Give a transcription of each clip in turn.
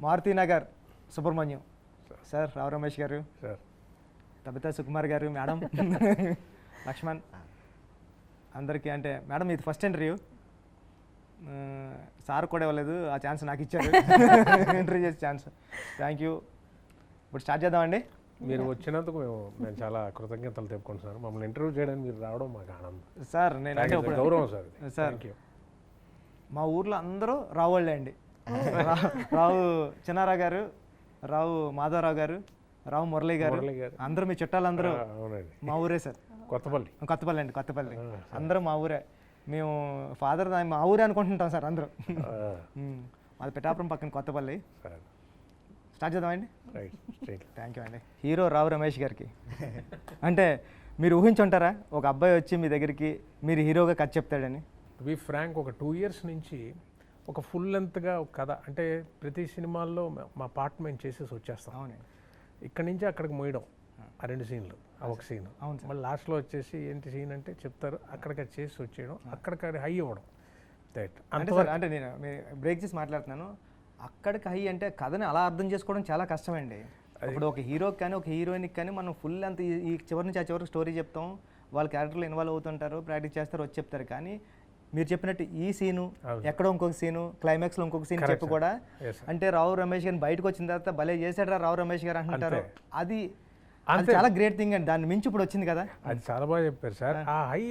Maruthi Nagar Subrahmanyam sir, Rao Ramesh గారు sir, Tabitha Sukumar గారు, madam Laxman, అందరికీ. అంటే మేడం ఇది ఫస్ట్ ఇంటర్వ్యూ, సార్ కూడా ఇవ్వలేదు, ఆ ఛాన్స్ నాకు ఇచ్చారు ఇంటర్వ్యూ చేసే ఛాన్స్. Thank you. ఇప్పుడు స్టార్ట్ చేద్దామండి. మీరు వచ్చినందుకు మేము చాలా కృతజ్ఞతలు చెప్పుకుంటున్నాను. మమ్మల్ని ఇంటర్వ్యూ చేయడానికి మీరు రావడం మాకు ఆనందం సార్. నేను అంటే గౌరవం సార్. సార్ మా ఊర్లో అందరూ రావుళ్ళే అండి. రావు చిన్నారావు గారు, రావు మాధవరావు గారు, రావు మురళీ గారు, అందరూ మీ చుట్టాలందరూ మా ఊరే సార్. కొత్తపల్లి అండి, కొత్తపల్లి. అందరూ మా ఊరే. మేము ఫాదర్ మా ఊరే అనుకుంటుంటాం సార్ అందరూ. మాది పిఠాపురం పక్కన కొత్తపల్లి. స్టార్ట్ చేద్దామండి. థ్యాంక్ యూ అండి. హీరో రావు రమేష్ గారికి అంటే మీరు ఊహించుంటారా ఒక అబ్బాయి వచ్చి మీ దగ్గరికి మీరు హీరోగా కథ చెప్తాడని? టు బి ఫ్రాంక్, ఒక 2 years నుంచి ఒక ఫుల్ లెంత్గా ఒక కథ, అంటే ప్రతి సినిమాల్లో మా పార్ట్ మేము చేసేసి వచ్చేస్తాం. అవును. ఇక్కడి నుంచి అక్కడికి మోయడం, ఆ 2 scenes, ఆ ఒక సీన్. అవును. మళ్ళీ లాస్ట్లో వచ్చేసి ఏంటి సీన్ అంటే చెప్తారు, అక్కడికి చేసి వచ్చేయడం, అక్కడికి హై ఇవ్వడం. అంటే సార్, అంటే నేను బ్రేక్ చేసి మాట్లాడుతున్నాను. అక్కడికి హై అంటే కథని అలా అర్థం చేసుకోవడం చాలా కష్టమండి. ఇప్పుడు ఒక హీరోకి కానీ ఒక హీరోయిన్కి కానీ మనం ఫుల్ అంత ఈ చివరి నుంచి ఆ చివరికి స్టోరీ చెప్తాం, వాళ్ళ క్యారెక్టర్లో ఇన్వాల్వ్ అవుతుంటారు, ప్రాక్టీస్ చేస్తారు, వచ్చి చెప్తారు. కానీ మీరు చెప్పినట్టు ఈ సీను, ఎక్కడో ఇంకొక సీను, క్లైమాక్స్లో ఇంకొక సీన్ చెప్పి కూడా అంటే రావు రమేష్ గారిని బయటకు వచ్చిన తర్వాత భలే చేశాడు రావు రమేష్ గారు అంటారు. అది చాలా గ్రేట్ థింగ్ అండి. దాని మించి ఇప్పుడు వచ్చింది కదా. అది చాలా బాగా చెప్పారు సార్. ఆ హై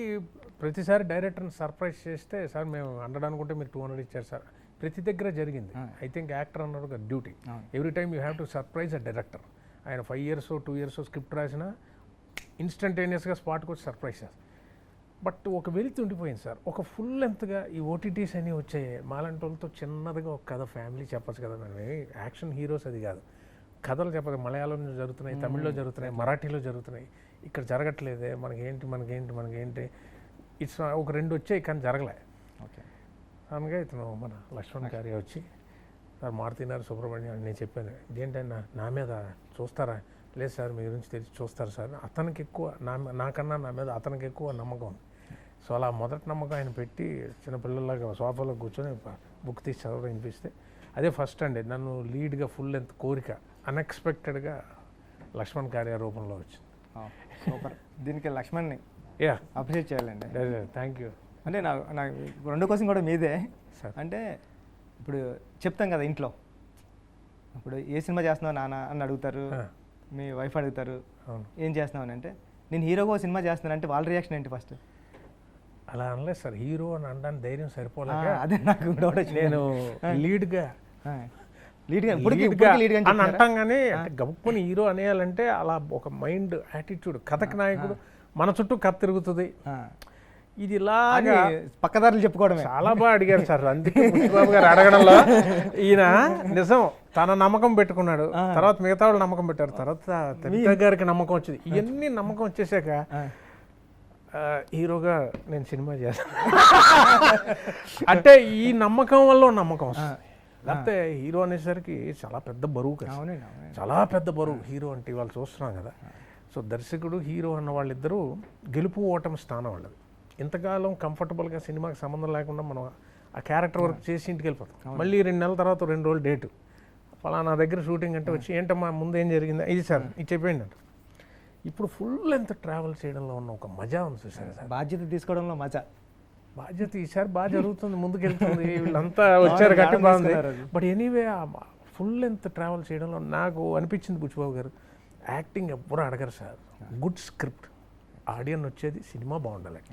ప్రతిసారి డైరెక్టర్ని సర్ప్రైజ్ చేస్తే, సార్ మేము 100 అనుకుంటే మీరు 200 ఇచ్చారు సార్, ప్రతి దగ్గర జరిగింది. ఐ థింక్ యాక్టర్ అన్నారు కదా duty, every time you have to surprise a director. ఆయన 5 years 2 years స్క్రిప్ట్ రాసినా ఇన్స్టంటేనియస్గా స్పాట్కి వచ్చి సర్ప్రైజ్ చేస్తారు. బట్ ఒక వెలితి ఉండిపోయింది సార్. ఒక ఫుల్ లెంత్గా ఈ ఓటీటీస్ అన్నీ వచ్చాయి, మాలాంటి వాళ్ళతో చిన్నదిగా ఒక కథ ఫ్యామిలీ చెప్పచ్చు కదా. మేము యాక్షన్ హీరోస్ అది కాదు, కథలు చెప్పదు. మలయాళంలో జరుగుతున్నాయి, తమిళ్లో జరుగుతున్నాయి, మరాఠీలో జరుగుతున్నాయి, ఇక్కడ జరగట్లేదే, మనకేంటి ఇట్స్ ఒక 2 వచ్చాయి కానీ జరగలే. ఓకే, అనగా ఇతను మన లక్ష్మణ్ గారి వచ్చి, సార్ మారుతినగర్ సుబ్రహ్మణ్యం అని నేను చెప్పాను, ఇదేంటన్నా నా మీద చూస్తారా? లేదు సార్, మీ గురించి తెలిసి చూస్తారు సార్. అతనికి ఎక్కువ నాకన్నా నా మీద అతనికి ఎక్కువ నమ్మకం ఉంది. సో అలా మొదటి నమ్మకం ఆయన పెట్టి చిన్నపిల్లలాగా సోఫాలో కూర్చొని బుక్ తీసి చదవడం వినిపిస్తే అదే ఫస్ట్ అండి నన్ను లీడ్గా ఫుల్ లెంత్ కోరిక అన్ఎక్స్పెక్టెడ్గా లక్ష్మణ్ కార్య రూపంలో వచ్చింది. సూపర్. దీనికి లక్ష్మణ్ని అప్రిషియేట్ చేయాలండి. Thank you. అంటే నాకు 2 క్వశ్చన్ కూడా మీదే. అంటే ఇప్పుడు చెప్తాం కదా ఇంట్లో, ఇప్పుడు ఏ సినిమా చేస్తున్నావు నాన్న అని అడుగుతారు, మీ వైఫ్ అడుగుతారు ఏం చేస్తున్నావు అని. అంటే నేను హీరోగా సినిమా చేస్తున్నాను అంటే వాళ్ళ రియాక్షన్ ఏంటి ఫస్ట్? అలా అనలేదు సార్, హీరో అని అనడానికి ధైర్యం సరిపోలేక అదే నాకు డౌట్ వచ్చింది. నేను లీడ్గా అని అంటాం కానీ గబుక్కుని హీరో అనేయాలంటే అలా ఒక మైండ్ యాటిట్యూడ్. కథకి నాయకుడు, మన చుట్టూ కథ తిరుగుతుంది, ఇది ఇలాగా పక్కదారులు చెప్పుకోవడం. చాలా బాగా అడిగారు సార్. అందుకే బుచ్చిబాబు గారు అడగడంలో ఈయన నిజం తన నమ్మకం పెట్టుకున్నాడు, తర్వాత మిగతా వాళ్ళు నమ్మకం పెట్టారు, తర్వాత తబితా గారికి నమ్మకం వచ్చింది. ఇవన్నీ నమ్మకం వచ్చేసాక హీరోగా నేను సినిమా చేస్తాను అంటే ఈ నమ్మకం వల్ల నమ్మకం వస్తుంది. లేకపోతే హీరో అనేసరికి చాలా పెద్ద బరువు కదా, చాలా పెద్ద బరువు హీరో అంటే. వాళ్ళు చూస్తున్నాం కదా. సో దర్శకుడు హీరో అన్న వాళ్ళిద్దరూ గెలుపు ఓటమి స్థానం వాళ్ళది. ఇంతకాలం కంఫర్టబుల్గా సినిమాకి సంబంధం లేకుండా మనం ఆ క్యారెక్టర్ వర్క్ చేసి ఇంటికి వెళ్ళిపోతాం. మళ్ళీ 2 నెలల తర్వాత 2 రోజులు డేటు, ఫలానా దగ్గర షూటింగ్ అంటే వచ్చి ఏంటమ్మా ముందు ఏం జరిగిందా, ఇది సార్ ఇది చెప్పేయండి అంట. ఇప్పుడు ఫుల్ లెంత్ ట్రావెల్ చేయడంలో ఉన్న ఒక మజా ఉంది చూసారు సార్. బాధ్యత తీసుకోవడంలో మజా. బాధ్యత ఈసారి బాగా జరుగుతుంది, ముందుకెళ్తుంది, వీళ్ళంతా వచ్చారు గట్టి బాగుంది. బట్ ఎనీవే ఆ ఫుల్ లెంత్ ట్రావెల్ చేయడంలో నాకు అనిపించింది, బుచ్చిబాబు గారు యాక్టింగ్ ఎవ్వరూ అడగరు సార్, గుడ్ స్క్రిప్ట్, ఆడియన్ వచ్చేది సినిమా బాగుండాలి,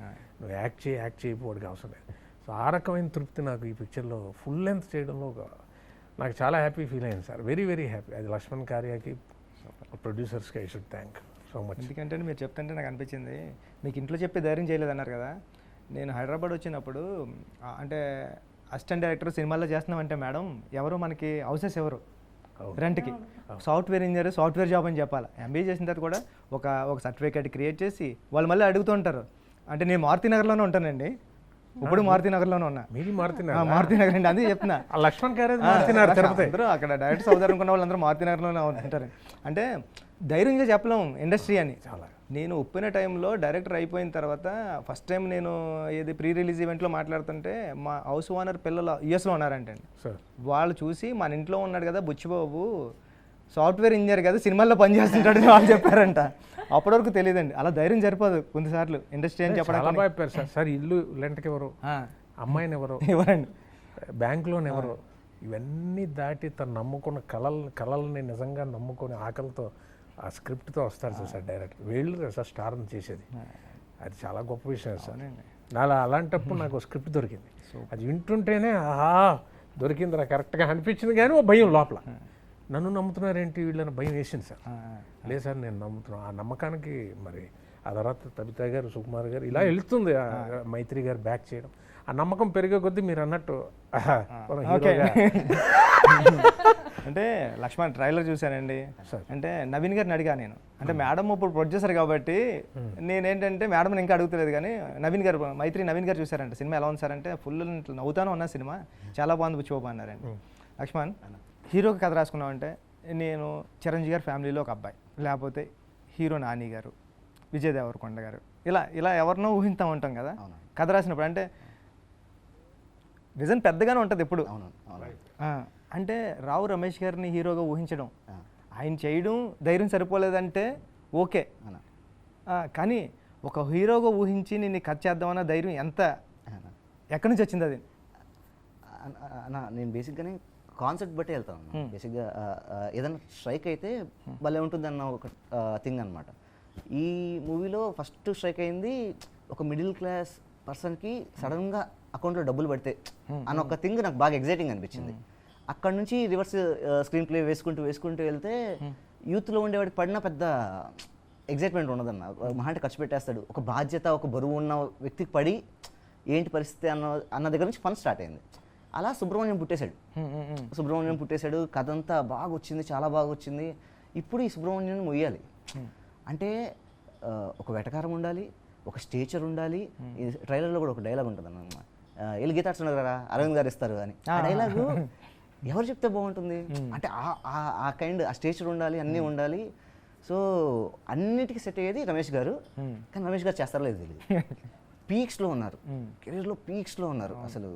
నువ్వు యాక్ట్ చేయకపోవడానికి అవసరం లేదు. సో ఆ రకమైన తృప్తి నాకు ఈ పిక్చర్లో ఫుల్ లెంత్ చేయడంలో నాకు చాలా హ్యాపీ ఫీల్ అయింది సార్. Very very happy. అది లక్ష్మణ్ కార్యాకి, ప్రొడ్యూసర్స్కి I should thank so much. ఎందుకంటే మీరు చెప్తుంటే నాకు అనిపించింది, మీకు ఇంట్లో చెప్పి ధైర్యం చేయలేదన్నారు కదా. నేను హైదరాబాద్ వచ్చినప్పుడు అంటే అసిస్టెంట్ డైరెక్టర్ సినిమాల్లో చేస్తున్నామంటే మేడం ఎవరు మనకి హౌసెస్ ఎవరు రెంట్కి, సాఫ్ట్వేర్ ఇంజనీర్ సాఫ్ట్వేర్ జాబ్ అని చెప్పాలి. ఎంబీఏ చేసిన తర్వాత కూడా ఒక సర్టిఫికేట్ క్రియేట్ చేసి వాళ్ళు మళ్ళీ అడుగుతూ ఉంటారు. అంటే నేను మారుతినగర్లోనే ఉంటానండి, ఇప్పుడు మారుతినగర్లోనే ఉన్నా. మీది మారుతినగర్ అండి, అందుకే చెప్తున్నా. లక్ష్మణ్ గారు అందరూ అక్కడ డైరెక్ట్ అవుతారు అనుకున్న వాళ్ళందరూ మారుతినగర్లోనే ఉంటారు. అంటే ధైర్యంగా చెప్పలేము ఇండస్ట్రీ అని. చాలా నేను ఒప్పిన టైంలో డైరెక్టర్ అయిపోయిన తర్వాత ఫస్ట్ టైం నేను ఏది ప్రీ రిలీజ్ ఈవెంట్లో మాట్లాడుతుంటే మా హౌస్ ఓనర్ పిల్లలు యూఎస్లో ఉన్నారంటే వాళ్ళు చూసి మన ఇంట్లో ఉన్నాడు కదా బుచ్చిబాబు సాఫ్ట్వేర్ ఇంజనీర్ కదా సినిమాల్లో పనిచేస్తుంటాడు అని వాళ్ళు చెప్పారంట. అప్పటి వరకు తెలియదండి. అలా ధైర్యం సరిపోదు కొన్నిసార్లు ఇండస్ట్రీ అని చెప్పడం. సార్ ఇల్లు రెంట్కి ఎవరు, అమ్మాయిని ఎవరు, ఎవరండి, బ్యాంక్ లోన్ ఎవరు, ఇవన్నీ దాటి తను నమ్ముకున్న కళల్ని నిజంగా నమ్ముకొని ఆకలితో ఆ స్క్రిప్ట్తో వస్తారు సార్ డైరెక్టర్. వీళ్ళు సార్ స్టార్ని చేసేది, అది చాలా గొప్ప విషయం సార్. అలాంటప్పుడు నాకు స్క్రిప్ట్ దొరికింది, అది వింటుంటేనే ఆహా దొరికిందిరా కరెక్ట్గా అనిపించింది. కానీ ఓ భయం లోపల, నన్ను నమ్ముతున్నారేంటి వీళ్ళని భయం వేసింది సార్. లేదు సార్ నేను నమ్ముతున్నాను. ఆ నమ్మకానికి మరి ఆ తర్వాత తబితా గారు, సుకుమార్ గారు ఇలా వెళ్తుంది, మైత్రి గారు బ్యాక్ చేయడం, ఆ నమ్మకం పెరిగే కొద్దీ మీరు అన్నట్టు అంటే లక్ష్మణ్ ట్రైలర్ చూశానండి. అంటే నవీన్ గారిని అడిగా నేను, అంటే మేడం ఇప్పుడు ప్రొడ్యూసర్ కాబట్టి నేనేంటంటే మేడం ఇంకా అడుగుతలేదు, కానీ నవీన్ గారు నవీన్ గారు చూసారంట సినిమా ఎలా ఉంది సార్ అంటే ఫుల్ నవ్వుతాను ఉన్న సినిమా చాలా బాగుంది బుచ్చిబాబు అన్నారండి. లక్ష్మణ్ హీరోకి కథ రాసుకున్నామంటే నేను చిరంజీవి గారి ఫ్యామిలీలో ఒక అబ్బాయి, లేకపోతే హీరో నాని గారు, విజయ్ దేవరకొండ గారు, ఇలా ఎవరినో ఊహిస్తూ ఉంటాం కదా కథ రాసినప్పుడు. అంటే విజన్ పెద్దగానే ఉంటుంది ఎప్పుడు. అంటే రావు రమేష్ గారిని హీరోగా ఊహించడం, ఆయన చేయడం ధైర్యం సరిపోలేదంటే ఓకే, కానీ ఒక హీరోగా ఊహించి నేను కట్ చేద్దామన్న ధైర్యం ఎక్కడి నుంచి వచ్చింది అది? నేను బేసిక్గానే కాన్సెప్ట్ బట్టి వెళ్తాను. బేసిక్గా ఏదైనా స్ట్రైక్ అయితే భలే ఉంటుందన్న ఒక థింగ్ అనమాట. ఈ మూవీలో ఫస్ట్ స్ట్రైక్ అయింది ఒక మిడిల్ క్లాస్ పర్సన్కి సడన్గా అకౌంట్లో డబ్బులు పడితే అన్న ఒక థింగ్ నాకు బాగా ఎగ్జైటింగ్ అనిపించింది. అక్కడ నుంచి రివర్స్ స్క్రీన్ ప్లే వేసుకుంటూ వెళ్తే యూత్లో ఉండేవాడికి పడిన పెద్ద ఎగ్జైట్మెంట్ ఉండదన్న. మహా అంటే ఖర్చు పెట్టేస్తాడు, ఒక బాధ్యత ఒక బరువు ఉన్న వ్యక్తికి పడి ఏంటి పరిస్థితి అన్న దగ్గర నుంచి ఫన్ స్టార్ట్ అయింది. అలా సుబ్రహ్మణ్యం పుట్టేశాడు. కథ అంతా బాగా వచ్చింది, చాలా బాగా వచ్చింది. ఇప్పుడు ఈ సుబ్రహ్మణ్యం మొయ్యాలి అంటే ఒక వెటకారం ఉండాలి, ఒక స్టేచర్ ఉండాలి. ట్రైలర్లో కూడా ఒక డైలాగ్ ఉంటుంది అన్నమాట, వెళ్ళి గీతార్స్ ఉన్నారు కదా అరవింద్ గారు ఇస్తారు అని. ఆ డైలాగు ఎవరు చెప్తే బాగుంటుంది అంటే ఆ కైండ్ ఆ స్టేచర్ ఉండాలి, అన్నీ ఉండాలి. సో అన్నిటికీ సెట్ అయ్యేది రమేష్ గారు. కానీ రమేష్ గారు చేస్తారో లేదు తెలియదు, పీక్స్లో ఉన్నారు, కెరీర్లో పీక్స్లో ఉన్నారు. అసలు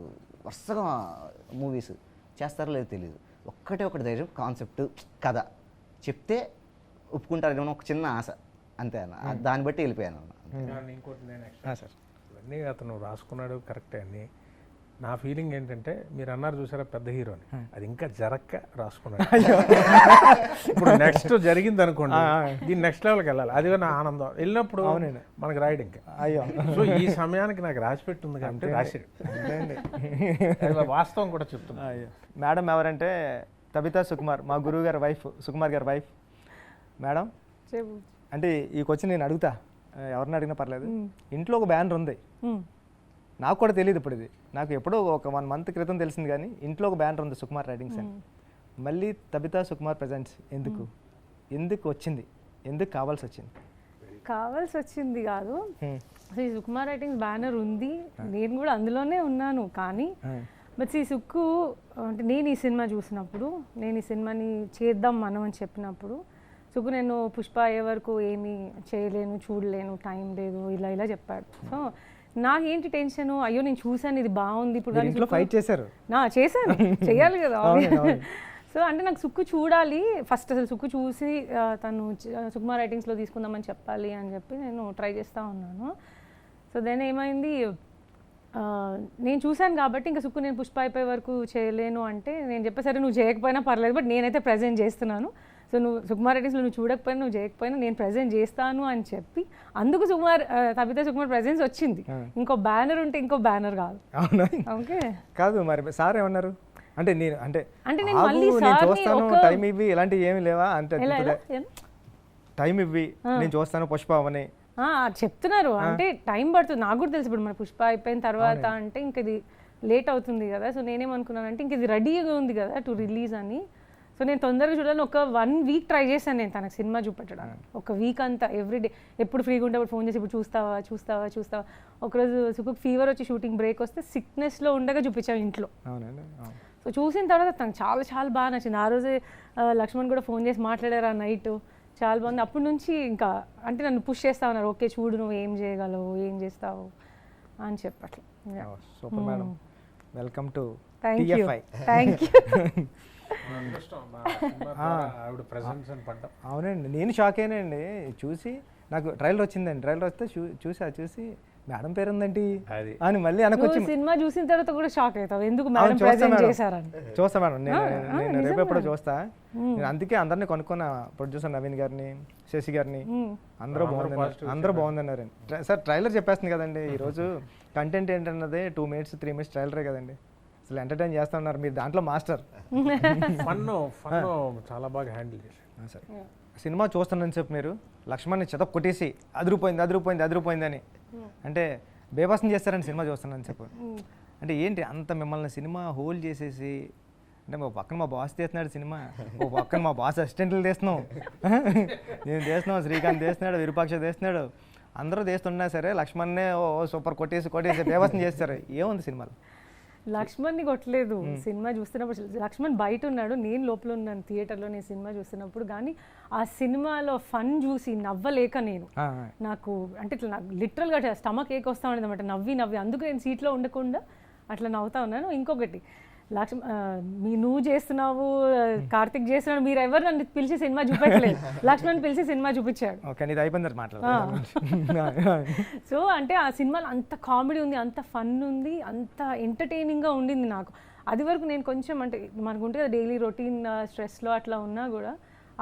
వరుసగా మూవీస్ చేస్తారో లేదో తెలియదు. ఒకటి ధైర్యం, కాన్సెప్ట్, కథ చెప్తే ఒప్పుకుంటారేమో ఒక చిన్న ఆశ అంతే అన్న. దాన్ని బట్టి వెళ్ళిపోయాను అన్న. ఇంకోటి సార్ ఇవన్నీ అతను రాసుకున్నాడు కరెక్టే అని నా ఫీలింగ్ ఏంటంటే, మీరు అన్నారు చూసారా పెద్ద హీరోని, అది ఇంకా జరక్క రాసుకున్నాడు. ఇప్పుడు నెక్స్ట్ జరిగింది అనుకోండి, దీన్ని నెక్స్ట్ లెవెల్కి వెళ్ళాలి, అది నా ఆనందం. వెళ్ళినప్పుడు మనకి రాయడం ఇంకా అయ్యో సో ఈ సమయానికి నాకు రాసి పెట్టింది కాబట్టి రాసాడు. వాస్తవం కూడా చెప్తున్నా. మేడం ఎవరంటే తబితా సుకుమార్, మా గురువు గారి వైఫ్, సుకుమార్ గారి వైఫ్. మేడం అంటే ఈ క్వశ్చన్ నేను అడుగుతా, ఎవరిని అడిగినా పర్లేదు. ఇంట్లో ఒక బ్యానర్ ఉంది, నాకు కూడా తెలియదు ఇప్పుడు, ఇది నాకు ఎప్పుడో ఒక 1 month క్రితం తెలిసింది. కానీ ఇంట్లో ఒక బ్యానర్ ఉంది సుకుమార్ రైటింగ్స్ అని. మళ్ళీ తబితా సుకుమార్ ప్రెజెంట్స్ ఎందుకు వచ్చింది, ఎందుకు కావాల్సి వచ్చింది కాదు, అసలు ఈ సుకుమార్ రైటింగ్స్ బ్యానర్ ఉంది, నేను కూడా అందులోనే ఉన్నాను. కానీ బట్ ఈ సుక్కు అంటే నేను ఈ సినిమా చూసినప్పుడు, నేను ఈ సినిమాని చేద్దాం మనం అని చెప్పినప్పుడు, సుక్కు నేను పుష్ప అయ్యే వరకు ఏమీ చేయలేను, చూడలేను, టైం లేదు, ఇలా చెప్పాడు. సో నాకేంటి టెన్షన్, అయ్యో నేను చూసాను ఇది బాగుంది, ఇప్పుడు ఫైట్ చేశారు, చేశాను చేయాలి కదా. సో అంటే నాకు సుక్కు చూడాలి ఫస్ట్, అసలు సుక్కు చూసి తను సుకుమార్ రైటింగ్స్లో తీసుకుందామని చెప్పాలి అని చెప్పి నేను ట్రై చేస్తూ ఉన్నాను. సో దెన్ ఏమైంది, నేను చూశాను కాబట్టి ఇంకా సుక్కు నేను పుష్ప అయిపోయే వరకు చేయలేను అంటే నేను చెప్పేసరి నువ్వు చేయకపోయినా పర్లేదు, బట్ నేనైతే ప్రజెంట్ చేస్తున్నాను. సో నువ్వు సుకుమార్ రైటింగ్స్లో నువ్వు చూడకపోయినా నువ్వు చేయకపోయినా నేను ప్రజెంట్ చేస్తాను అని చెప్పి, అందుకు తబితా సుకుమార్ ప్రెజెన్స్ వచ్చింది. ఇంకో బ్యానర్ ఉంటే ఇంకో బ్యానర్ కాదు. ఓకే కాదు మరి సార్ ఏమన్నారు అంటే నేను నేను మళ్ళీ చూస్తాను టైం ఇవ్వి ఇలాంటివి ఏమి లేవా అంటే, టైం ఇవ్వి నేను చూస్తాను పుష్ప అవని చెప్తున్నారు. అంటే టైం పడుతుంది, నాకు కూడా తెలుసు. ఇప్పుడు మన పుష్ప అయిపోయిన తర్వాత అంటే ఇంక ఇది లేట్ అవుతుంది కదా. సో నేనేమనుకున్నానంటే ఇంక ఇది రెడీగా ఉంది కదా టు రిలీజ్ అని. సో నేను తొందరగా చూడాలని ఒక 1 week ట్రై చేశాను నేను తనకు సినిమా చూపెట్టడానికి. ఒక వీక్ అంతా ఎవ్రీడే ఎప్పుడు ఫ్రీగా ఉంటే అప్పుడు ఫోన్ చేసి ఇప్పుడు చూస్తావా. ఒకరోజు సుకు ఫీవర్ వచ్చి షూటింగ్ బ్రేక్ వస్తే సిక్నెస్లో ఉండగా చూపించాం ఇంట్లో. సో చూసిన తర్వాత తనకు చాలా చాలా బాగా నచ్చింది. ఆ రోజే లక్ష్మణ్ కూడా ఫోన్ చేసి మాట్లాడారు ఆ నైట్, చాలా బాగుంది. అప్పటి నుంచి ఇంకా అంటే నన్ను పుష్ చేస్తా ఉన్నారు, ఓకే చూడు నువ్వు ఏం చేయగలవు, ఏం చేస్తావు అని చెప్పట్లే. Super madam, welcome to thank you TFI. Thank you. ఆవిడ ప్రెసెన్స్ అని పడ్డా. అవునండి, నేను షాక్ అయినండి చూసి. నాకు ట్రైలర్ వచ్చిందండి, ట్రైలర్ వస్తే చూసి మేడం పేరు ఉందండి అది అని మళ్ళీ అనకొచ్చి నువ్వు సినిమా చూసిన తర్వాత కూడా షాక్ అవుతావు, ఎందుకు మేడం ప్రెజెంట్ చేశారని. చూస్తా మేడం, నేను రేపెప్పుడో చూస్తా. నేను అందుకే అందరినీ కొనుక్కున్న, ప్రొడ్యూసర్ నవీన్ గారిని, శశి గారిని, అందరూ బాగుందన్నారండి. సార్ ట్రైలర్ చెప్పేస్తుంది కదండి, ఈరోజు కంటెంట్ ఏంటన్నదే 2 minutes 3 minutes ట్రైలరే కదండి. అసలు ఎంటర్టైన్ చేస్తా ఉన్నారు మీరు, దాంట్లో మాస్టర్. ఫన్ చాలా బాగా హ్యాండిల్ చేశారు. సార్ సినిమా చూస్తున్నాను చెప్పి మీరు లక్ష్మణ్ని చెత కొట్టేసి అదిరిపోయింది అని అంటే బేబస్ని చేస్తారని సినిమా చూస్తున్నాను చెప్పు. అంటే ఏంటి అంత మిమ్మల్ని సినిమా హోల్డ్ చేసేసి, అంటే ఒక పక్కన మా బాస్ తీస్తున్నాడు సినిమా, ఒక పక్కన మా బాస్ అసిస్టెంట్లు తీస్తున్నాం, నేను తీస్తున్నాం, శ్రీకాంత్ తీస్తున్నాడు, విరూపాక్ష తీస్తున్నాడు, అందరూ తీస్తున్నా సరే లక్ష్మణ్నే సూపర్ కొట్టేసి బేబస్ని చేస్తారు. ఏముంది సినిమాలో? లక్ష్మణ్ని కొట్టలేదు. సినిమా చూస్తున్నప్పుడు లక్ష్మణ్ బయట ఉన్నాడు, నేను లోపల ఉన్నాను థియేటర్లో. నేను సినిమా చూస్తున్నప్పుడు కానీ ఆ సినిమాలో ఫన్ చూసి నవ్వలేక నేను నాకు అంటే ఇట్లా నాకు లిటరల్గా స్టమక్ ఏక్ వస్తూ ఉండేది అనమాట, నవ్వి అందుకు నేను సీట్లో ఉండకుండా అట్లా నవ్వుతా ఉన్నాను. ఇంకొకటి నువ్వు చేస్తున్నావు, కార్తిక్ చేస్తున్నాడు, మీరు ఎవరు నన్ను పిలిచి సినిమా చూపించలేదు, లక్ష్మణ్ పిలిచి సినిమా చూపించాడు. సో అంటే ఆ సినిమాలో అంత కామెడీ ఉంది, అంత ఫన్ ఉంది, అంత ఎంటర్టైనింగ్గా ఉండింది నాకు. అది వరకు నేను కొంచెం అంటే మనకు ఉంటుంది కదా డైలీ రొటీన్ స్ట్రెస్లో అట్లా ఉన్నా కూడా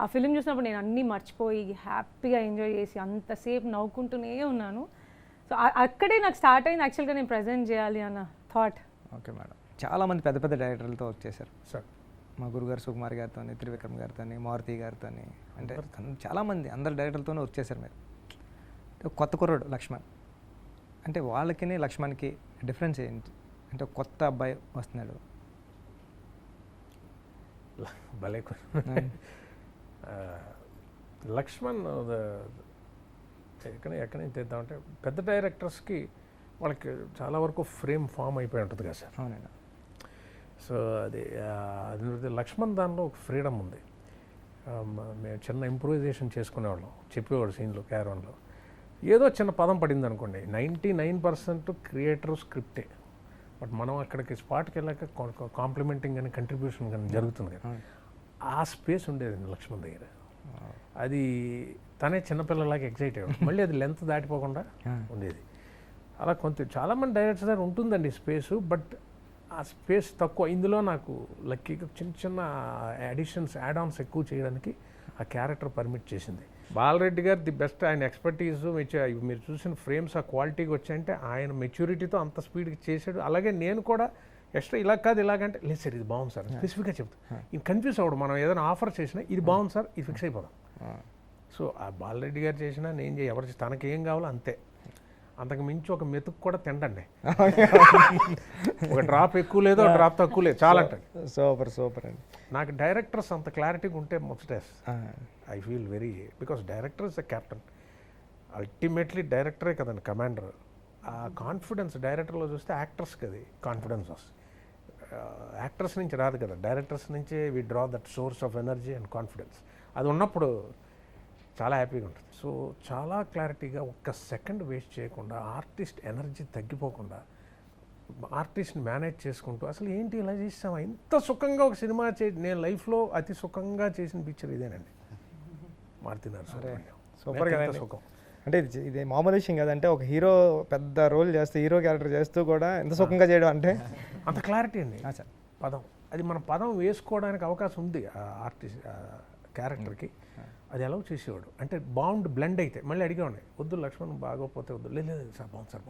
ఆ ఫిలిం చూసినప్పుడు నేను అన్నీ మర్చిపోయి హ్యాపీగా ఎంజాయ్ చేసి అంతసేపు నవ్వుకుంటూనే ఉన్నాను. సో అక్కడే నాకు స్టార్ట్ అయింది యాక్చువల్గా నేను ప్రజెంట్ చేయాలి అన్న థాట్. ఓకే మేడం, చాలామంది పెద్ద డైరెక్టర్లతో వర్క్ చేశారు సార్. మా గురుగారు సుకుమార్ గారితో, త్రివిక్రమ్ గారితో, మారుతి గారితో, అంటే చాలామంది అందరు డైరెక్టర్లతోనే వర్క్ చేశారు మీరు. కొత్త కుర్రాడు లక్ష్మణ్, అంటే వాళ్ళకి లక్ష్మణ్కి డిఫరెన్స్ ఏంటి? అంటే కొత్త అబ్బాయి వస్తున్నాడు, భలే లక్ష్మణ్ ఎక్కడి నుంచి తెద్దామంటే పెద్ద డైరెక్టర్స్కి వాళ్ళకి చాలా వరకు ఫ్రేమ్ ఫామ్ అయిపోయి ఉంటుంది కదా సార్. అవునండి. సో అది లక్ష్మణ్ దానిలో ఒక ఫ్రీడమ్ ఉంది. మేము చిన్న ఇంప్రూవైజేషన్ చేసుకునేవాళ్ళం, చెప్పేవాడు సీన్లో క్యారవన్లో ఏదో చిన్న పదం పడింది అనుకోండి, 99% క్రియేటర్ స్క్రిప్టే, బట్ మనం అక్కడికి స్పాట్కి వెళ్ళాక కాంప్లిమెంటింగ్ కానీ కంట్రిబ్యూషన్ కానీ జరుగుతుంది కదా, ఆ స్పేస్ ఉండేది లక్ష్మణ్ దగ్గర. అది తనే చిన్నపిల్లలాగా ఎగ్జైట్ అయ్యాడు, మళ్ళీ అది లెంత్ దాటిపోకుండా ఉండేది. అలా చాలామంది డైరెక్టర్స్ దగ్గర ఉంటుందండి స్పేసు, బట్ ఆ స్పేస్ తక్కువ. ఇందులో నాకు లక్కీగా చిన్న అడిషన్స్ యాడ్-ఆన్స్ ఎక్కువ చేయడానికి ఆ క్యారెక్టర్ పర్మిట్ చేసింది. బాలరెడ్డి గారు ది బెస్ట్, ఆయన ఎక్స్పర్టీస్ మీరు చూసిన ఫ్రేమ్స్ ఆ క్వాలిటీకి వచ్చాయంటే ఆయన మెచ్యూరిటీతో అంత స్పీడ్కి చేశాడు. అలాగే నేను కూడా ఎక్స్ట్రా ఇలా కాదు ఇలాగంటే లేదు సార్ ఇది బాగుంది సార్ స్పెసిఫిక్గా చెప్తాను, ఇది కన్ఫ్యూజ్ అవ్వడు. మనం ఏదైనా ఆఫర్ చేసినా ఇది బాగుంది సార్ ఇది ఫిక్స్ అయిపోదాం. సో ఆ బాలరెడ్డి గారు చేసినా నేను ఎవరు తనకేం కావాలో అంతే, అంతకు మించి ఒక మెతుకు కూడా తింటండి. ఒక డ్రాప్ ఎక్కువ లేదు, డ్రాప్ తక్కువ లేదు, చాలా అంటే సూపర్ అండి. నాకు డైరెక్టర్స్ అంత క్లారిటీగా ఉంటే ముచ్చటేస్ I feel very, because director is the captain, ultimately డైరెక్టరే కదండి కమాండర్. ఆ కాన్ఫిడెన్స్ డైరెక్టర్లో చూస్తే యాక్టర్స్కి అది కాన్ఫిడెన్స్ వస్తుంది, యాక్టర్స్ నుంచి రాదు కదా, డైరెక్టర్స్ నుంచే we draw that source of energy and confidence. అది ఉన్నప్పుడు చాలా హ్యాపీగా ఉంటుంది. సో చాలా క్లారిటీగా ఒక్క సెకండ్ వేస్ట్ చేయకుండా, ఆర్టిస్ట్ ఎనర్జీ తగ్గిపోకుండా, ఆర్టిస్ట్ని మేనేజ్ చేసుకుంటూ అసలు ఏంటి ఇలా చేసామా ఇంత సుఖంగా ఒక సినిమా నేను లైఫ్లో అతి సుఖంగా చేసిన పిక్చర్ ఇదేనండి, మారుతి నరసింహ. సూపర్ కదా సుఖం అంటే ఇది మామూలు విషయం కదంటే, ఒక హీరో పెద్ద రోల్ చేస్తూ హీరో క్యారెక్టర్ చేస్తూ కూడా ఎంత సుఖంగా చేయడం అంటే అంత క్లారిటీ అండి పదం. అది మన పదం వేసుకోవడానికి అవకాశం ఉంది ఆ ఆర్టిస్ట్ క్యారెక్టర్కి, అది అలౌ చేసేవాడు. అంటే బ్లెండ్ అయితే మళ్ళీ అడిగేవాడిని, వద్దు లక్ష్మణ్ బాగోపోతే వద్దు, లేదు సార్ బాగుంది సార్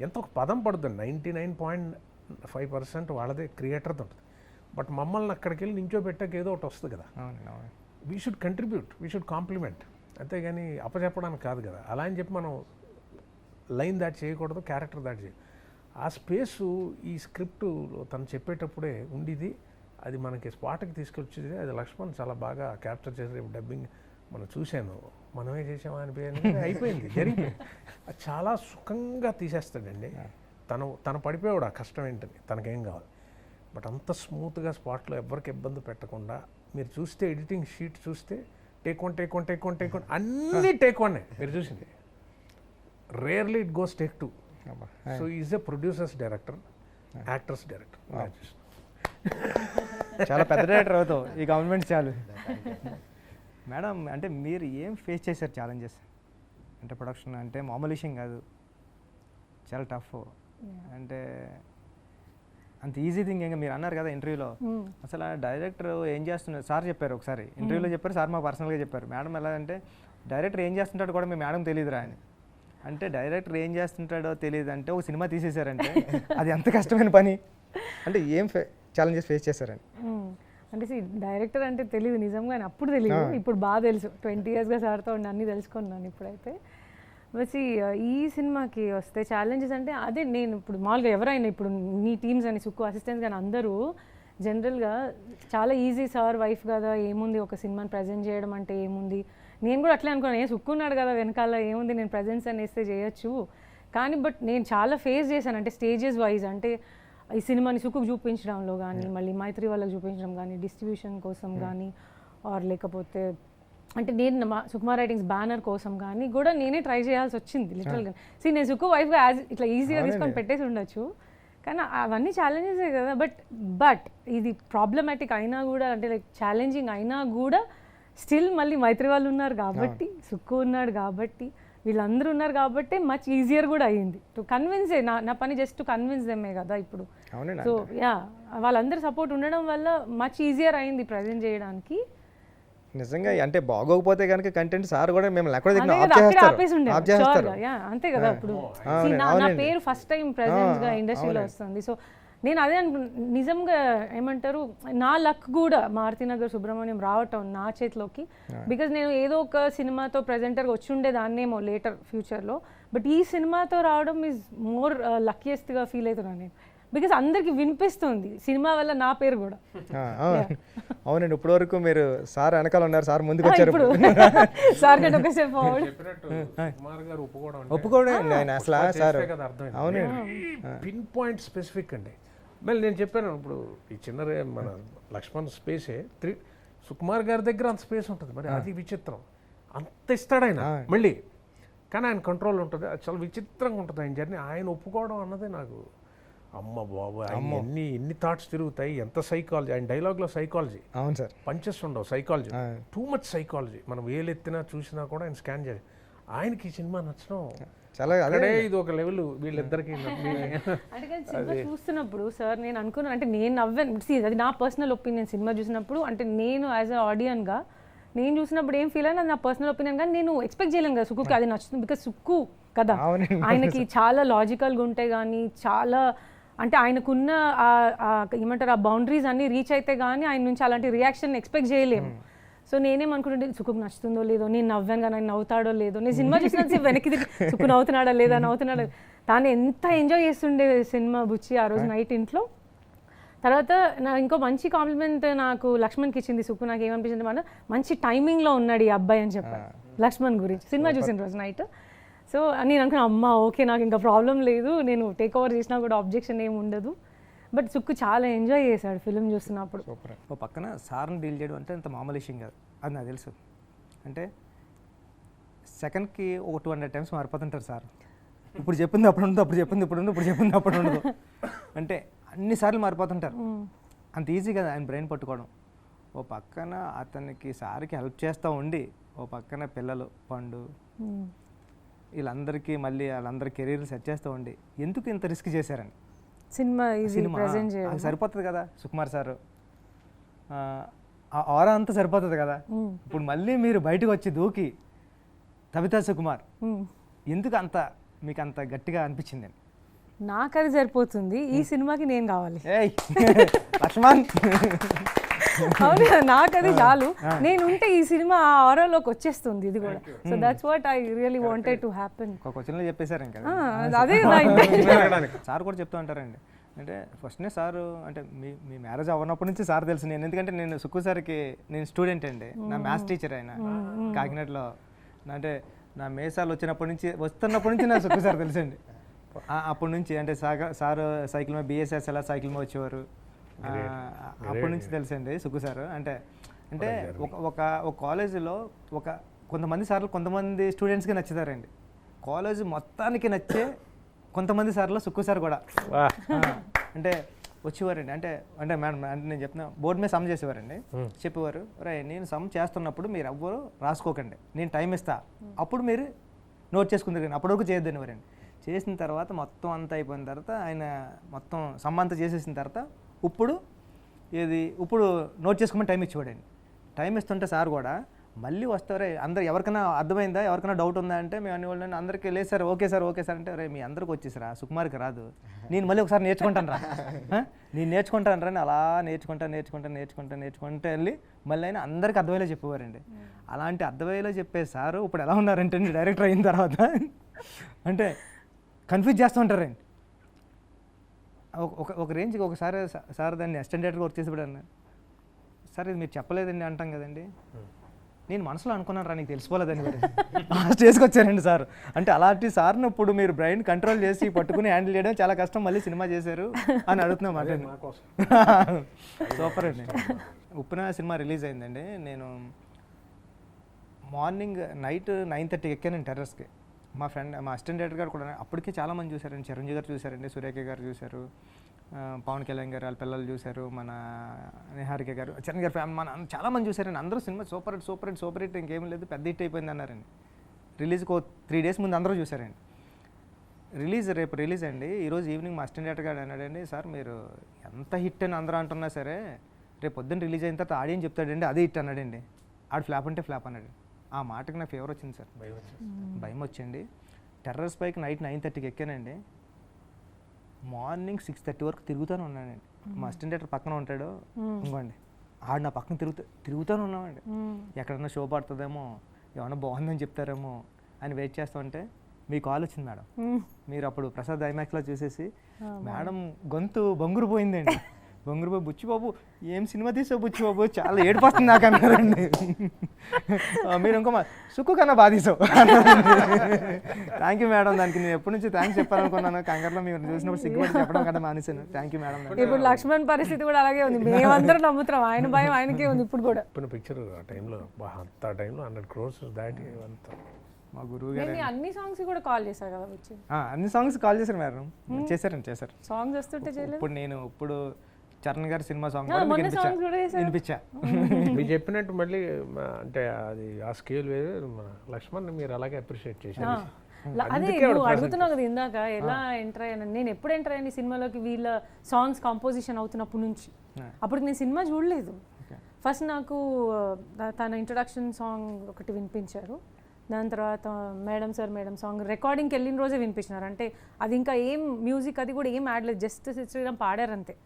ఎంత ఒక పదం పడుతుంది. 99.5% వాళ్ళదే క్రియేటర్ది ఉంటుంది, బట్ మమ్మల్ని అక్కడికి వెళ్ళి నించో పెట్టాక ఏదో ఒకటి వస్తుంది కదా, we should contribute, we should compliment, అంతేగాని అప్పచెప్పడానికి కాదు కదా. అలా అని చెప్పి మనం లైన్ దాటి చేయకూడదు, క్యారెక్టర్ దాటి చేయాలి. ఆ స్పేసు ఈ స్క్రిప్టు తను చెప్పేటప్పుడే ఉండేది, అది మనకి స్పాట్కి తీసుకొచ్చేది. అది లక్ష్మణ్ చాలా బాగా క్యాప్చర్ చేసి రేపు డబ్బింగ్ మనం చూశాను, మనమే చేసామా అనిపోయింది, అయిపోయింది జరిగిపోయింది. అది చాలా సుఖంగా తీసేస్తాడండి. తను పడిపోయాడు ఆ కష్టం ఏంటని, తనకేం కావాలి, బట్ అంత స్మూత్గా స్పాట్లో ఎవరికి ఇబ్బంది పెట్టకుండా. మీరు చూస్తే ఎడిటింగ్ షీట్ చూస్తే టేక్ వన్ అన్నీ టేక్ వన్ మీరు చూసింది. Rarely it goes take two. So is a producers director, actors director. చాలా పెద్ద డైరెక్టర్ అవుతావు ఈ గవర్నమెంట్ చాలు. మేడం అంటే మీరు ఏం ఫేస్ చేశారు ఛాలెంజెస్? అంటే ప్రొడక్షన్ అంటే మామూలు విషయం కాదు, చాలా టఫ్. అంటే అంత ఈజీ థింగ్ ఇంకా మీరు అన్నారు కదా ఇంటర్వ్యూలో, అసలు ఆ డైరెక్టర్ ఏం చేస్తున్నారు సార్ చెప్పారు ఒకసారి ఇంటర్వ్యూలో చెప్పారు, సార్ మా పర్సనల్గా చెప్పారు. మేడం ఎలా అంటే డైరెక్టర్ ఏం చేస్తుంటాడో కూడా మీ మేడం తెలియదురా అని. అంటే డైరెక్టర్ ఏం చేస్తుంటాడో తెలియదు అంటే ఒక సినిమా తీసేశారంటే అది ఎంత కష్టమైన పని. అంటే ఏం ఛాలెంజెస్ ఫేస్ చేశారని? అంటే డైరెక్టర్ అంటే తెలియదు నిజంగా, అప్పుడు తెలియదు, ఇప్పుడు బాగా తెలుసు. 20 yearsగా సార్తో ఉండి అన్నీ తెలుసుకున్నాను ఇప్పుడైతే. వచ్చి ఈ సినిమాకి వస్తే ఛాలెంజెస్ అంటే అదే, నేను ఇప్పుడు మామూలుగా ఎవరైనా ఇప్పుడు మీ టీమ్స్ అని సుక్కు అసిస్టెంట్స్ కానీ అందరూ జనరల్గా చాలా ఈజీ, సార్ వైఫ్ కదా ఏముంది ఒక సినిమాని ప్రజెంట్ చేయడం అంటే ఏముంది, నేను కూడా అట్లే అనుకున్నాను, ఏ సుక్కున్నాడు కదా వెనకాల ఏముంది నేను ప్రజెన్స్ అని వేస్తే చేయొచ్చు. కానీ బట్ నేను చాలా ఫేస్ చేశాను, అంటే స్టేజెస్ వైజ్, అంటే ఈ సినిమాని సుక్కుకు చూపించడంలో కానీ, మళ్ళీ మైత్రి వాళ్ళకి చూపించడం కానీ, డిస్ట్రిబ్యూషన్ కోసం కానీ, ఆర్ లేకపోతే అంటే నేను సుకుమార్ రైటింగ్స్ బ్యానర్ కోసం కానీ కూడా నేనే ట్రై చేయాల్సి వచ్చింది లిటరల్గా. నేను సుక్కు వైఫ్గా ఇట్లా ఈజీగా తీసుకొని పెట్టేసి ఉండొచ్చు, కానీ అవన్నీ ఛాలెంజెసే కదా. బట్ ఇది ప్రాబ్లమాటిక్ అయినా కూడా, అంటే లైక్ ఛాలెంజింగ్ అయినా కూడా స్టిల్ మళ్ళీ మైత్రి వాళ్ళు ఉన్నారు కాబట్టి, సుక్కు ఉన్నాడు కాబట్టి, వీళ్ళందరూ ఉన్నారు కాబట్టి మచ్ ఈజియర్ కూడా అయ్యింది టు కన్విన్స్. నా పని జస్ట్ టు కన్విన్స్ దెమ్మే కదా ఇప్పుడు. సో యా, వాళ్ళందరూ సపోర్ట్ ఉండడం వల్ల మచ్ ఈజియర్ అయింది ప్రజెంట్ చేయడానికి. నిజంగా అంటే బాగోకపోతే కనుక కంటెంట్ సార్ కూడా మేము అంతే కదా. ఇప్పుడు నా పేరు ఫస్ట్ టైం ప్రెజెంట్ గా ఇండస్ట్రీలో వస్తుంది. సో నేను అదే నిజంగా ఏమంటారు, నా లక్ కూడా మారుతినగర్ సుబ్రహ్మణ్యం రావటం నా చేతిలోకి. బికాజ్ నేను ఏదో ఒక సినిమాతో ప్రెజెంటర్గా వచ్చి ఉండేదాన్నేమో లేటర్ ఫ్యూచర్లో, బట్ ఈ సినిమాతో రావడం ఈజ్ మోర్ లక్కీయెస్ట్గా ఫీల్ అవుతున్నాను నేను. బికాస్ అందరికి వినిపిస్తుంది సినిమా వల్ల నా పేరు కూడా. అవునండి, ఇప్పటి వరకు మీరు సార్ వెనకాల ఉన్నారు, సార్ ముందుకు వచ్చారు. సార్ కంటే ఒక స్టెప్ ఒప్పుకోవడం అసలు సార్. అవునండి, పిన్ పాయింట్ స్పెసిఫిక్ అండి. మళ్ళీ నేను చెప్పాను ఇప్పుడు ఈ చిన్న మన లక్ష్మణ్ స్పేసే సుకుమార్ గారి దగ్గర అంత స్పేస్ ఉంటుంది, మరి అది విచిత్రం. అంత ఇస్తాడు ఆయన మళ్ళీ, కానీ ఆయన కంట్రోల్ ఉంటుంది. అది చాలా విచిత్రంగా ఉంటుంది ఆయన జర్నీ. ఆయన ఒప్పుకోవడం అన్నది నాకు అమ్మ బాబు, ఎన్ని థాట్స్ తిరుగుతాయి, ఎంత సైకాలజీ ఆయన డైలాగ్లో. సైకాలజీ అవును సార్, పంచెస్ ఉండవు, సైకాలజీ టూ మచ్ సైకాలజీ. మనం ఏలెత్తినా చూసినా కూడా ఆయన స్కాన్ చేయాలి. ఆయనకి ఈ సినిమా నచ్చడం చాలా, అదే ఇది ఒక లెవెల్ వీళ్ళిద్దరికి. చూస్తున్నప్పుడు సార్ నేను అనుకున్నాను, అంటే నేను నవ్వాను, అది నా పర్సనల్ ఒపీనియన్. సినిమా చూసినప్పుడు అంటే నేను యాజ్ అ ఆడియన్గా నేను చూసినప్పుడు ఏం ఫీల్ అయినా అది నా పర్సనల్ ఒపీనియన్, కానీ నేను ఎక్స్పెక్ట్ చేయలేను కదా సుక్కుకి అది నచ్చుతుంది. బికాజ్ సుక్కు కదా, ఆయనకి చాలా లాజికల్గా ఉంటాయి, కానీ చాలా అంటే ఆయనకున్న ఏమంటారు ఆ బౌండరీస్ అన్నీ రీచ్ అయితే కానీ ఆయన నుంచి అలాంటి రియాక్షన్ ఎక్స్పెక్ట్ చేయలేము. సో నేనేమనుకుంటుంటే సుక్కుకు నచ్చుతుందో లేదో, నేను నవ్వాను కానీ ఆయన నవ్వుతాడో లేదో, నేను సినిమా చూసినంత వెనక్కి సుక్కు నవ్వుతున్నాడా లేదా నవ్వుతున్నాడా. తాను ఎంత ఎంజాయ్ చేస్తుండే సినిమా బుచ్చి ఆ రోజు నైట్ ఇంట్లో. తర్వాత నా ఇంకో మంచి కాంప్లిమెంట్ నాకు లక్ష్మణ్కి ఇచ్చింది సుక్కు. నాకు ఏమనిపించింది మన మంచి టైమింగ్లో ఉన్నాడు ఈ అబ్బాయి అని చెప్పాను లక్ష్మణ్ గురించి సినిమా చూసిన రోజు నైట్. సో నేను అనుకున్నా అమ్మ ఓకే నాకు ఇంకా ప్రాబ్లం లేదు, నేను టేక్ ఓవర్ చేసినా కూడా ఆబ్జెక్షన్ ఏమి ఉండదు. బట్ సుక్కు చాలా ఎంజాయ్ చేశాడు ఫిలిం చూస్తున్నప్పుడు. ఓ పక్కన సార్ని డీల్ చేయడం అంటే అంత మామూలు విషయం కాదు, అది నాకు తెలుసు. అంటే సెకండ్కి ఒక 200 times మారిపోతుంటారు సార్. ఇప్పుడు చెప్పింది అప్పుడు ఉండదు, అప్పుడు చెప్పింది ఇప్పుడు ఉండదు, ఇప్పుడు చెప్పింది అప్పుడు ఉండదు, అంటే అన్నిసార్లు మారిపోతుంటారు. అంత ఈజీ కదా ఆయన బ్రెయిన్ పట్టుకోవడం. ఓ పక్కన అతనికి సార్కి హెల్ప్ చేస్తూ ఉండి, ఓ పక్కన పిల్లలు పండు వీళ్ళందరికీ మళ్ళీ వాళ్ళందరి కెరీర్ సెట్ చేస్తూ ఉండి ఎందుకు ఇంత రిస్క్ చేశారని. సినిమా సరిపోతుంది కదా సుకుమార్ సార్, ఆ ఆరా అంతా సరిపోతుంది కదా. ఇప్పుడు మళ్ళీ మీరు బయటకు వచ్చి దూకి తబితా సుకుమార్ ఎందుకు అంత మీకు అంత గట్టిగా అనిపించింది? నాకు అది సరిపోతుంది, ఈ సినిమాకి నేను కావాలి. లక్ష్మణ్ అవును, నాకు అది చాలు, నేను ఉంటే ఈ సినిమా ఆ ఆరాలోకి వచ్చేస్తుంది ఇది కూడా. So that's what I really wanted to happen. ఒక క్వశ్చన్లో చెప్పేశారు ఇంకా, అదే సార్ కూడా చెప్తూ ఉంటారండి. అంటే ఫస్ట్నే సారు అంటే మీ మ్యారేజ్ అవ్వనప్పటి నుంచి సార్ తెలుసు నేను, ఎందుకంటే నేను సుక్కు సార్కి నేను స్టూడెంట్ అండి, నా మ్యాథ్స్ టీచర్ ఆయన కాకినాడలో. అంటే నా మేసాలు వస్తున్నప్పటి నుంచి నా సుక్కు సార్ తెలుసండి. అప్పటి నుంచి అంటే సార్ సైకిల్ మీద BSS ఎలా సైకిల్ మీద వచ్చేవారు, అప్పటి నుంచి తెలుసండి సుక్కు సార్. అంటే అంటే ఒక కాలేజీలో కొంతమంది సార్లు కొంతమంది స్టూడెంట్స్కి నచ్చుతారండి. కాలేజ్ మొత్తానికి నచ్చే కొంతమంది సార్లు సుక్కు సార్ కూడా అంటే వచ్చేవారండి. అంటే మేడం అంటే నేను చెప్తున్నా, బోర్డు మీద సమ్ చేసేవారండి. చెప్పేవారు, రే నేను సమ్ చేస్తున్నప్పుడు మీరు ఎవ్వరు రాసుకోకండి, నేను టైం ఇస్తా, అప్పుడు మీరు నోట్ చేసుకుంటారు కానీ అప్పటివరకు చేయొద్దని వారండి. చేసిన తర్వాత మొత్తం అంతా అయిపోయిన తర్వాత ఆయన మొత్తం సమ్ అంతా చేసేసిన తర్వాత ఇప్పుడు నోట్ చేసుకోమని టైం ఇచ్చేవాడండి. టైం ఇస్తుంటే సార్ కూడా మళ్ళీ వస్తారే అందరు ఎవరికైనా అర్థమైందా, ఎవరికైనా డౌట్ ఉందా అంటే మేము అనేవాళ్ళని అందరికీ లేదు సార్ ఓకే సార్ అంటే రే మీ అందరికి వచ్చేసారా, సుకుమార్కి రాదు, నేను మళ్ళీ ఒకసారి నేర్చుకుంటాను రా, నేను నేర్చుకుంటాను రా అని అలా నేర్చుకుంటా వెళ్ళి మళ్ళీ ఆయన అందరికీ అర్థమయ్యేలా చెప్పేవారండి. అలాంటి అర్థమయ్యేలా చెప్పే సారు ఇప్పుడు ఎలా ఉన్నారంటే డైరెక్టర్ అయిన తర్వాత అంటే కన్ఫ్యూజ్ చేస్తూ ఉంటారండి. ఒక రేంజ్కి ఒకసారి సార్ దాన్ని అసిస్టెంట్ డైరెక్టర్గా వర్క్ చేసి అన్న, సార్ ఇది మీరు చెప్పలేదండి అంటాం కదండి, నేను మనసులో అనుకున్నాను రా నీకు తెలిసిపోలేదని కూడా ఆ స్టేజ్కి వచ్చారండి సార్. అంటే అలాంటి సార్ని ఇప్పుడు మీరు బ్రెయిన్ కంట్రోల్ చేసి పట్టుకుని హ్యాండిల్ చేయడం చాలా కష్టం, మళ్ళీ సినిమా చేశారు అని అడుగుతున్నాం మాట. సూపర్ అండి. ఉప్పెన సినిమా రిలీజ్ అయిందండి. నేను నైట్ 9:30 ఎక్కానండి టెర్రస్కి. మా అసిస్టెంట్ డైరెక్టర్ గారు కూడా అప్పటికే చాలామంది చూశారండి. చిరంజీవి గారు చూశారండి, సూర్యకే గారు చూశారు, పవన్ కళ్యాణ్ గారు వాళ్ళ పిల్లలు చూశారు, మన నిహారిక గారు, చరణ్ గారు ఫ్యామిలీ మన చాలామంది చూశారండి. అందరూ సినిమా సూపర్ హిట్ ఇంకేం లేదు, పెద్ద హిట్ అయిపోయింది అన్నారండి. రిలీజ్కి 3 days ముందు అందరూ చూశారండి. రేపు రిలీజ్ అండి. ఈరోజు ఈవినింగ్ మా అసిస్టెంట్ డైరెక్టర్ గారు అన్నాడండి, సార్ మీరు ఎంత హిట్ అని అందరూ అంటున్నా సరే రేపు పొద్దున్న రిలీజ్ అయిన తర్వాత ఆడియన్స్ చెప్తాడండి అదే హిట్ అన్నాడండి. ఆడు ఫ్లాప్ అంటే ఫ్లాప్ అన్నాడు. ఆ మాటకి నాకు ఫేవర్ వచ్చింది సార్, భయం వచ్చింది. టెర్రస్ పైకి నైట్ 9:30కి ఎక్కానండి. మార్నింగ్ 6:30 వరకు తిరుగుతూనే ఉన్నానండి. మా అసిస్టెంట్ డైరెక్టర్ పక్కన ఉంటాడు ఇంకోండి, ఆడు నా పక్కన తిరుగుతూనే ఉన్నామండి. ఎక్కడన్నా షో పడుతుందేమో, ఏమన్నా బాగుందని చెప్తారేమో అని వెయిట్ చేస్తూ ఉంటే మీ కాల్ వచ్చింది మేడం. మీరు అప్పుడు ప్రసాద్ ఐమాక్స్లో చూసేసి మేడం గొంతు బొంగురు పోయిందండి. బొంగురుబాబు బుచ్చిబాబు ఏం సినిమా తీసావు బుచ్చిబాబు, చాలా ఏడుపొస్తుంది నాకు అన్నారండి. మీరు ఇంకో సుక్కు కన్నా బాగా తీసావు. థ్యాంక్ యూ మేడం, దానికి నేను ఎప్పటి నుంచి థ్యాంక్స్ చెప్పాలనుకున్నాను, కంగారులో మీరు చూసినప్పుడు సిగ్గుపడి చెప్పడం కన్నా మానేశాను. Thank you madam. ఇప్పుడు లక్ష్మణ్ పరిస్థితి కూడా అలాగే ఉంది, మేమందరం నమ్ముతున్నాం, ఆయన భయం ఆయనకే ఉంది ఇప్పుడు కూడా. పిక్చర్ ఆ టైంలో 100 crores దాటి మా గురువు గారు అన్ని సాంగ్స్ కూడా కాల్ చేశారు కదా వచ్చి, అన్ని సాంగ్స్ కాల్ చేశారు మేడం. చేశారు సాంగ్స్ వస్తుంటే చేయలేదు. ఇప్పుడు చరణ్ గారి సినిమా సాంగ్ వినిపించా. మీరు చెప్పినట్టు మళ్ళీ అంటే అది ఆ స్కేల్ వేరు. లక్ష్మణ్ మీరు అలాగే అప్రిషియేట్ చేశారు. అదే నువ్వు అడుగుతున్నావు కదా ఇందాక ఎలా ఎంటర్ అయ్యాను. నేను ఎప్పుడు ఎంటర్ అయ్యాను సినిమాలోకి, వీళ్ళ సాంగ్స్ కంపోజిషన్ అవుతున్నప్పటి నుంచి. అప్పుడు నేను సినిమా చూడలేదు. ఫస్ట్ నాకు తన ఇంట్రొడక్షన్ సాంగ్ ఒకటి వినిపించారు, దాని తర్వాత మేడం సాంగ్ రికార్డింగ్కి వెళ్ళిన రోజే వినిపించినారు. అంటే అది ఇంకా ఏం మ్యూజిక్ అది కూడా ఏం యాడ్ లేదు, జస్ట్ శ్రీరామ్ పాడారు అంతే.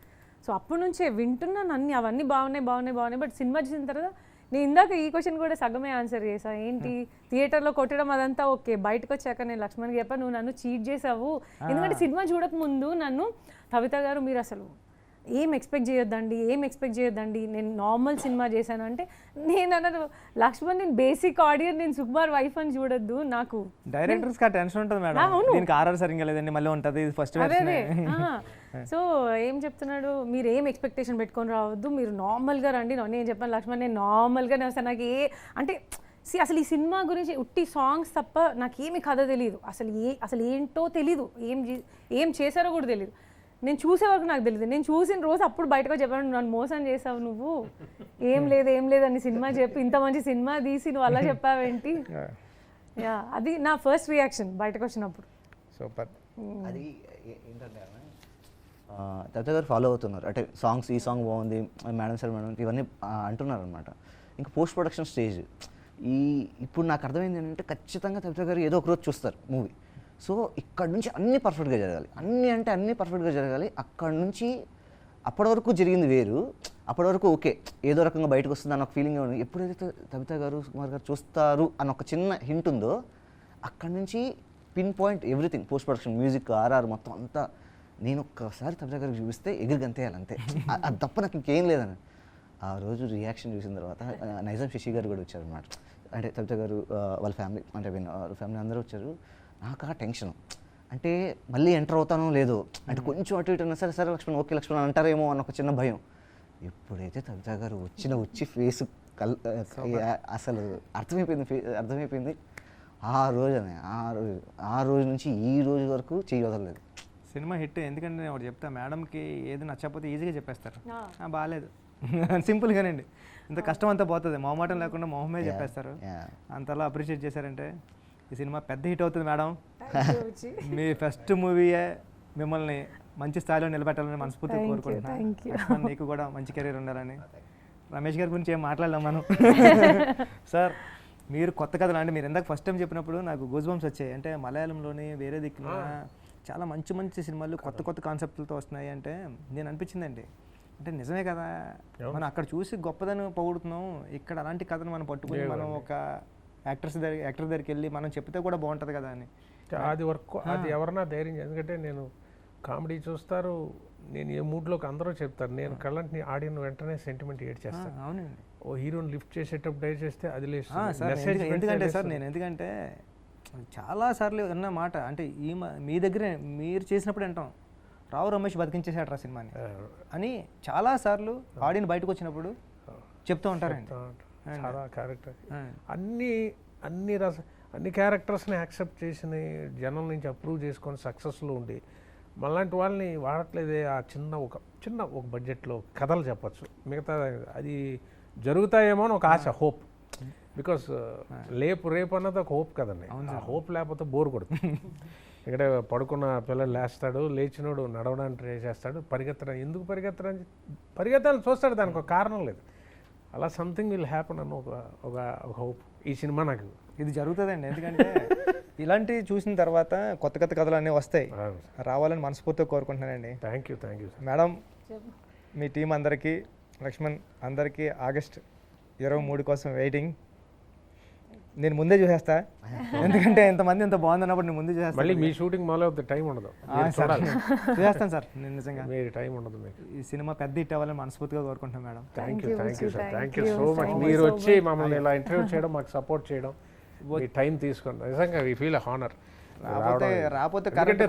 సో అప్పటి నుంచే వింటున్నాను అన్నీ, అవన్నీ బాగున్నాయి. బట్ సినిమా చూసిన తర్వాత నేను ఇందాక ఈ క్వశ్చన్ కూడా సగమే ఆన్సర్ చేసా. ఏంటి థియేటర్లో కొట్టడం అదంతా ఓకే, బయటకు వచ్చాక నేను లక్ష్మణ్కి చెప్పా నువ్వు నన్ను చీట్ చేసావు. ఎందుకంటే సినిమా చూడక ముందు నన్ను కవిత గారు మీరు అసలు ఏం ఎక్స్పెక్ట్ చేయొద్దండి, నేను నార్మల్ సినిమా చేశాను అంటే నేను అన్నాను లక్ష్మణ్ నేను బేసిక్ ఆడియన్స్, నేను సుకుమార్ వైఫ్ అని చూడొద్దు, నాకు డైరెక్టర్స్ కా టెన్షన్ ఉంటుంది మేడం, దీనికి ఆర్ఆర్ సరిగ్గా లేదండి మళ్ళీ ఉంటుంది ఫస్ట్. సో ఏం చెప్తున్నాడు, మీరు ఏం ఎక్స్పెక్టేషన్ పెట్టుకొని రావద్దు, మీరు నార్మల్గా రండి. నేను చెప్పాను లక్ష్మణ్ నేను నార్మల్గానే వస్తాను, నాకు అంటే అసలు ఈ సినిమా గురించి ఉట్టి సాంగ్స్ తప్ప నాకేమి కథ తెలియదు, అసలు ఏంటో తెలీదు, ఏం చేశారో కూడా తెలియదు. నేను చూసే వరకు నాకు తెలియదు, నేను చూసిన రోజు అప్పుడు బయటకు చెప్పాను నన్ను మోసం చేసావు నువ్వు, ఏం లేదు అని సినిమా చెప్పి ఇంత మంచి సినిమా తీసి నువ్వు అలా చెప్పావేంటి. యా అది నా ఫస్ట్ రియాక్షన్ బయటకు వచ్చినప్పుడు. సూపర్. అది ఏంటంటే తవిత గారు ఫాలో అవుతున్నారు, అంటే సాంగ్స్ ఈ సాంగ్ బాగుంది మేడం ఇవన్నీ అంటున్నారు అనమాట. ఇంకా పోస్ట్ ప్రొడక్షన్ స్టేజ్ ఇప్పుడు నాకు అర్థమైంది ఏంటంటే ఖచ్చితంగా తవిత గారు ఏదో ఒక రోజు చూస్తారు మూవీ. సో ఇక్కడ నుంచి అన్నీ పర్ఫెక్ట్గా జరగాలి, అన్నీ పర్ఫెక్ట్గా జరగాలి. అక్కడ నుంచి అప్పటి వరకు జరిగింది వేరు, అప్పటి వరకు ఓకే ఏదో రకంగా బయటకు వస్తుంది అన్న ఒక ఫీలింగ్ ఉంది. ఎప్పుడైతే తవిత గారు సుకుమార్ గారు చూస్తారు అన్న ఒక చిన్న హింట్ ఉందో అక్కడి నుంచి pinpoint everything, post production, music, RR మొత్తం అంతా నేను ఒక్కసారి తవిత గారికి చూపిస్తే ఎగిరిగంతేయాలి అంతే, అది తప్ప నాకు ఇంకేం లేదని. ఆ రోజు రియాక్షన్ చూసిన తర్వాత నైజాం శశి గారు కూడా వచ్చారు అన్నమాట. అంటే తవిత గారు వాళ్ళ ఫ్యామిలీ, అంటే వాళ్ళ ఫ్యామిలీ అందరూ వచ్చారు. నాకు ఆ టెన్షన్, అంటే మళ్ళీ ఎంటర్ అవుతానో లేదో, అంటే కొంచెం అటు ఇటు సరే లక్ష్మణ్ ఓకే లక్ష్మణ్ అంటారేమో అన్న ఒక చిన్న భయం. ఎప్పుడైతే తవిత గారు వచ్చి ఫేస్ అసలు అర్థమైపోయింది ఆ రోజు నుంచి ఈ రోజు వరకు చెయ్యి వదలలేదు. Cinema hit. ఎందుకంటే నేను ఒకటి చెప్తా, మేడంకి ఏది నచ్చకపోతే ఈజీగా చెప్పేస్తారు, బాగాలేదు సింపుల్గానండి. ఇంత కష్టం అంతా పోతుంది, మొహమాటం లేకుండా మొహమే చెప్పేస్తారు. అంతలా అప్రిషియేట్ చేశారంటే ఈ సినిమా పెద్ద హిట్ అవుతుంది మేడం. మీ ఫస్ట్ మూవీయే మిమ్మల్ని మంచి స్థాయిలో నిలబెట్టాలని మనస్ఫూర్తిగా కోరుకుంటున్నాను. నీకు కూడా మంచి కెరీర్ ఉండాలని. రమేష్ గారి గురించి ఏం మాట్లాడలేం మనం. సార్ మీరు కొత్త కథలు అంటే మీరు ఇందాక ఫస్ట్ టైం చెప్పినప్పుడు నాకు గూస్ బంప్స్ వచ్చాయి. అంటే మలయాళంలోని వేరే దిక్కున చాలా మంచి మంచి సినిమాలు కొత్త కొత్త కాన్సెప్ట్లతో వస్తున్నాయి అంటే నేను అనిపించిందండి, అంటే నిజమే కదా, మనం అక్కడ చూసి గొప్పదని పొగుడుతున్నాం, ఇక్కడ అలాంటి కథను మనం పట్టుకుని మనం ఒక యాక్టర్ దగ్గరికి వెళ్ళి మనం చెప్తే కూడా బాగుంటుంది కదా అని. అది వర్క్, అది ఎవరన్నా ధైర్యం. ఎందుకంటే నేను కామెడీ చూస్తారు, నేను ఏ మూడ్లోకి అందరూ చెప్తారు, నేను కళ్ళంటి ఆడియన్ వెంటనే సెంటిమెంట్ ఏడ్ చేస్తాను. అవునండి. ఓ హీరోని లిఫ్ట్ చేసేటప్పుడు డై చేస్తే అది లేదు. ఎందుకంటే సార్ నేను ఎందుకంటే చాలాసార్లు విన్న మాట, అంటే మీ దగ్గరే మీరు చేసినప్పుడు అంటాం, రావు రమేష్ బతికించేసాడు రా సినిమాని అని చాలాసార్లు ఆడియన్ బయటకు వచ్చినప్పుడు చెప్తూ ఉంటారండి. చాలా క్యారెక్టర్ అన్ని క్యారెక్టర్స్ని యాక్సెప్ట్ చేసిన జనం నుంచి అప్రూవ్ చేసుకొని సక్సెస్లో ఉండి మళ్ళాంటి వాళ్ళని వాడట్లేదే. ఆ చిన్న ఒక బడ్జెట్లో కథలు చెప్పచ్చు, మిగతా అది జరుగుతాయేమో అని ఒక ఆశ, హోప్. బికాస్ రేపు అన్నది ఒక హోప్ కదండి. ఆ హోప్ లేకపోతే బోర్ కొడుతుంది. ఇక్కడ పడుకున్న పిల్లలు లేస్తాడు, లేచినోడు నడవడానికి ట్రై చేస్తాడు, ఎందుకు పరిగెత్తాలని చూస్తాడు, దానికి ఒక కారణం లేదు. అలా సంథింగ్ విల్ హ్యాపన్ అన్న ఒక హోప్. ఈ సినిమా నాకు ఇది జరుగుతుందండి. ఎందుకంటే ఇలాంటివి చూసిన తర్వాత కొత్త కొత్త కథలు అన్నీ వస్తాయి, రావాలని మనస్ఫూర్తిగా కోరుకుంటున్నానండి. Thank you madam. Me team అందరికీ, లక్ష్మణ్ అందరికీ ఆగస్ట్ 23 కోసం వెయిటింగ్. నేను ముందే చూసేస్తా, ఎందుకంటే ఎంతమంది ఎంత బాగుందన్నప్పుడు నేను ముందే చూసేస్తాను. మళ్ళీ మీ షూటింగ్ మొదలవుతుంది, టైం ఉండదు. చూసేస్తాను సార్, నేను నిజంగా మీరు టైం ఉండదు మీకు. ఈ సినిమా పెద్ద హిట్ అవ్వాలని మనస్ఫూర్తిగా కోరుకుంటున్నాను madam. Thank you sir, thank you so much. మీరు వచ్చి మమ్మల్ని ఇలా ఇంటర్వ్యూ చేయడం, మాకు సపోర్ట్ చేయడం, మీ టైం తీసుకోండి, నిజంగా వీ ఫీల్ హానర్. రాకపోతే కవిత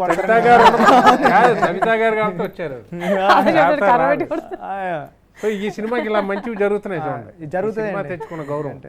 గారు కాబట్టి వచ్చారు. సో ఈ సినిమాకి ఇలా మంచివి జరుగుతున్నాయి చూడండి, జరుగుతుంది తెచ్చుకున్న గౌరవం.